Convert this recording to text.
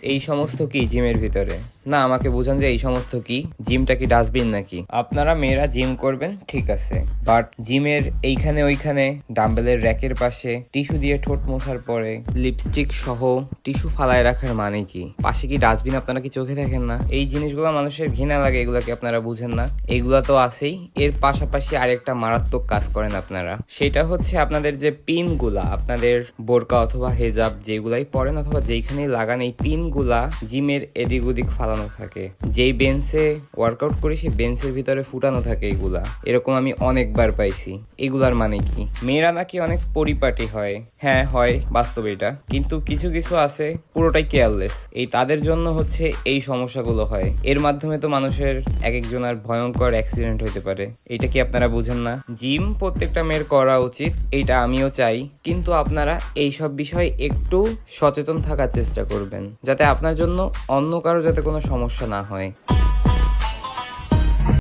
এই সমস্ত কি জিমের ভিতরে? না, আমাকে বুঝান যে এই সমস্ত কি? জিমটা কি ডাস্টবিন নাকি? আপনারা মেয়েরা জিম করবেন ঠিক আছে, বাট জিমের এইখানে ওইখানে ডাম্বেলের র্যাকের পাশে টিস্যু দিয়ে ঠোঁট মোছার পরে লিপস্টিক সহ টিস্যু ফালায় রাখার মানে কি? পাশে কি ডাস্টবিন আপনারা কি চোখে দেখেন না? এই জিনিসগুলো মানুষের ঘৃণা লাগে, এগুলা কি আপনারা বুঝেন না? এইগুলা তো আছেই, এর পাশাপাশি আরেকটা মারাত্মক কাজ করেন আপনারা। সেটা হচ্ছে আপনাদের যে পিনগুলা, আপনাদের বোরকা অথবা হেজাব যেগুলাই পরেন অথবা যেইখানেই লাগান, এই পিনগুলা জিমের এদিক ওদিক ফালানো থাকে। যেই বেঞ্চে ওয়ার্কআউট করি সেই বেঞ্চের ভিতরে ফুটানো থাকে এগুলা। এরকম আমি অনেকবার পাইছি। এগুলার মানে কি? মেয়েরা নাকি অনেক পরিপাটি হয়। হ্যাঁ হয়, বাস্তবে এটা। কিন্তু কিছু কিছু আছে পুরোটাই কেয়ারলেস। এই তাদের জন্য হচ্ছে এই সমস্যাগুলো হয়। এর মাধ্যমে তো মানুষের এক একজনের ভয়ঙ্কর অ্যাক্সিডেন্ট হতে পারে। এটা কি আপনারা বুঝেন না? জিম প্রত্যেকটা মেয়ের করা উচিত, এইটা আমিও চাই। কিন্তু আপনারা এইসব বিষয়ে একটু সচেতন থাকার চেষ্টা করবেন, যাতে আপনার জন্য অন্য কারো যাতে কোনো সমস্যা না হয়।